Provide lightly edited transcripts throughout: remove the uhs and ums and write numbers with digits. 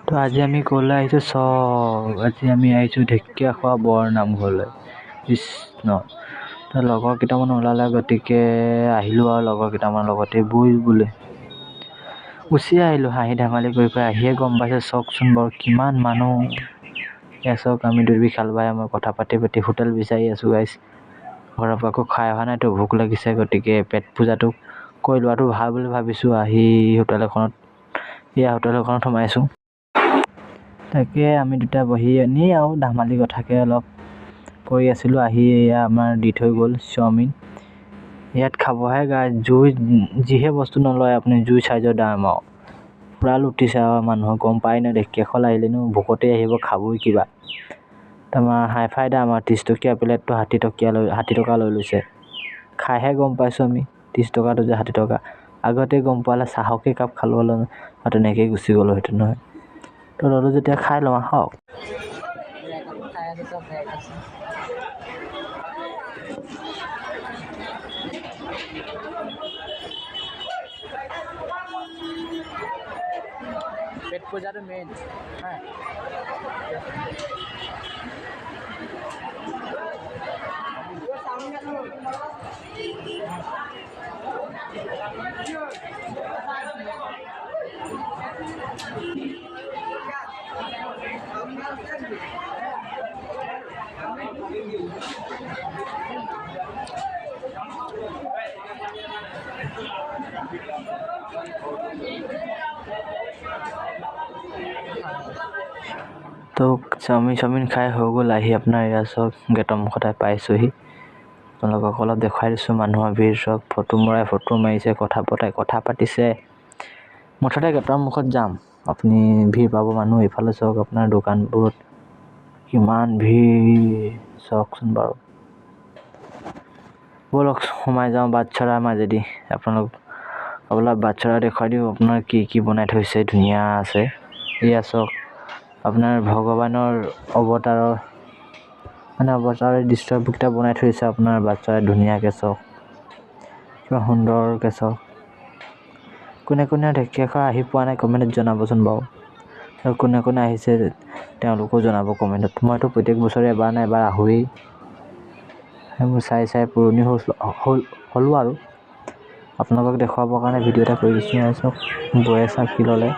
তো আজি আমি ক'লৈ আহিছোঁ আজি আমি আহিছোঁ ঢেকীয়াখোৱা বৰ নামঘৰলৈ। কৃষ্ণ তো লগৰ কেইটামান ওলালে, গতিকে আহিলোঁ আৰু লগৰ কেইটামান লগতে বই বোলে গুচি আহিলোঁ হাঁহি ধেমালি কৰি আহিয়ে গম পাইছে। চাওকচোন বাৰু কিমান মানুহ। এয়া চাওক, আমি বিশাল ভাই মই কথা পাতি হোটেল বিচাৰি আছোঁ গাইছ। ঘৰৰ পৰা আকৌ খাই অহা নাইতো, ভোক লাগিছে, গতিকে পেট পূজাটো কৰি লোৱাটো ভাল বুলি ভাবিছোঁ। আহি হোটেল এখনত সোমাইছোঁ। তাকে আমি দুটা বহি এনেই আৰু ধেমালি কথাকে অলপ কৰি আছিলোঁ। আহি এয়া আমাৰ দি থৈ গ'ল চাওমিন। ইয়াত খাবহে গাইছ, যিহে বস্তু নলয় আপুনি জুই চাইজৰ দাম আৰু পূৰা লুটিছে আৰু মানুহক গম পাই ন। ঢেকীয়াখোৱালৈ আহিলেনো ভোকতে আহিব, খাবই কিবা। আমাৰ হাই ফাই দাম আৰু 30 টকীয়া প্লেটটো 60 টকা লৈ লৈছে। খাইহে গম পাইছোঁ আমি 30 টকাটো যে 60 টকা। আগতে গম পালে চাহকে একাপ খালোঁ হ'লে আৰু তেনেকৈয়ে গুচি গ'লো সেইটো নহয়। তো ল'লোঁ যেতিয়া খাই লওঁ আহক। পেট পূজাটো মেইন। তো চাওমিন খাই হৈ গ'ল। আহি আপোনাৰ এয়া চাওক, গেটৰ মুখতে পাইছোঁহি। আপোনালোকক অলপ দেখুৱাই দিছোঁ। মানুহৰ ভিৰ চাওক, ফটো মাৰিছে, কথা পাতিছে। মুঠতে গেটৰ মুখত যাম, আপুনি ভিৰ পাব মানুহ। এইফালে চাওক আপোনাৰ দোকানবোৰত কিমান ভিৰ চাওকচোন বাৰু। ব'লক সোমাই যাওঁ বাটচৰাৰ মাজেদি। আপোনাক বাটচৰা দেখুৱাই দিওঁ আপোনাৰ কি বনাই থৈছে, ধুনীয়া আছে। এয়া চাওক আপোনাৰ ভগৱানৰ অৱতাৰৰ দৃশ্যকেইটা বনাই থৈছে আপোনাৰ বাটচৰাই ধুনীয়াকৈ চাওক, কিমান সুন্দৰকৈ চাওক। কোনে ঢেকীয়াখোৱা আহি পোৱা নাই কমেণ্টত জনাবচোন বাৰু। আৰু কোনে আহিছে তেওঁলোকেও জনাব কমেণ্টত। মইতো প্ৰত্যেক বছৰে এবাৰ নাই এবাৰ আহোঁৱেই। সেইবোৰ চাই পুৰণি হ'লোঁ আৰু আপোনালোকক দেখুৱাবৰ কাৰণে ভিডিঅ' এটা কৰি দিছোঁ। আৰু চাওক বৌয়ে চাকি ল'লে,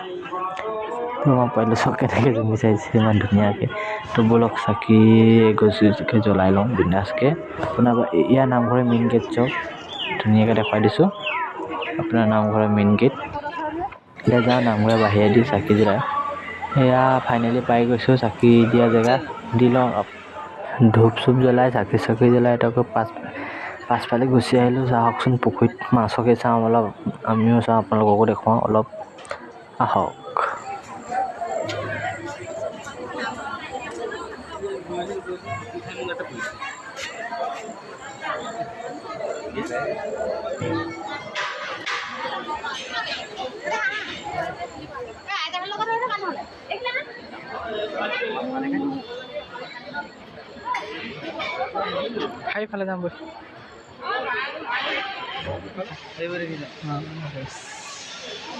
তো মই পাৰিলোঁ চাওক কেনেকৈ জুমি চাইছে ইমান ধুনীয়াকৈ। তো ব'লক চাকি এগছিকৈ জ্বলাই লওঁ বিন্দাছকৈ। আপোনাৰ ইয়াৰ নামঘৰৰ মেইন গেট চাওক, ধুনীয়াকৈ দেখুৱাই দিছোঁ আপোনাৰ নামঘৰৰ মেইন গেট। এতিয়া যাওঁ নামঘৰৰ বাহিৰেদি চাকি জ্বলাই। এয়া ফাইনেলি পাই গৈছোঁ চাকি দিয়া জেগা। দি লওঁ ধূপ চুপ জ্বলাই চাকি জ্বলাই তাকো পাছফালে গুচি আহিলোঁ। চাওকচোন পুখুৰীত মাছকে চাওঁ অলপ, আমিও চাওঁ, আপোনালোককো দেখুৱাওঁ অলপ, আহক। খাইফালে যাম বৈ।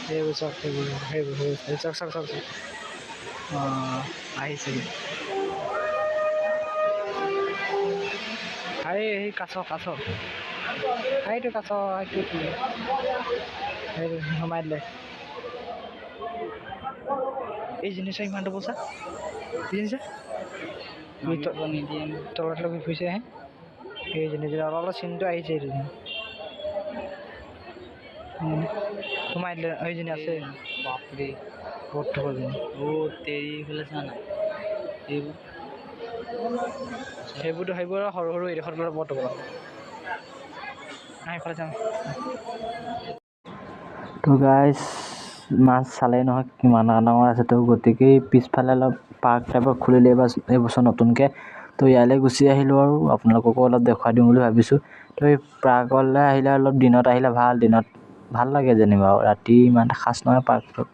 সেইবোৰ চাওক আহিছে সেই কাছ সেইটো সোমাই দিলে। এই জিনিস ইমানটো পইচা তলত লগি ফুৰিছে হে। সেই জিনিস অলপ চিনটো আহিছে, এইটো সোমাই দিলে। সেইজনী আছে বাপৰে বহুত তেৰি চা না সেইবোৰতো সৰু এডোখৰ বৰ টকা। এইফালে যাম। তো গাইজ মাছ চালেই নহয় কিমান ডাঙৰ আছে। তো গতিকে পিছফালে অলপ পাৰ্ক টাইপৰ খুলিলে এইবছৰ নতুনকৈ। তো ইয়ালৈ গুচি আহিলোঁ আৰু আপোনালোককো অলপ দেখুৱাই দিওঁ বুলি ভাবিছোঁ। তো এই পাৰ্কলৈ আহিলে অলপ দিনত আহিলে ভাল লাগে যেনিবা, ৰাতি ইমান খাছ নহয় পাৰ্কটোত।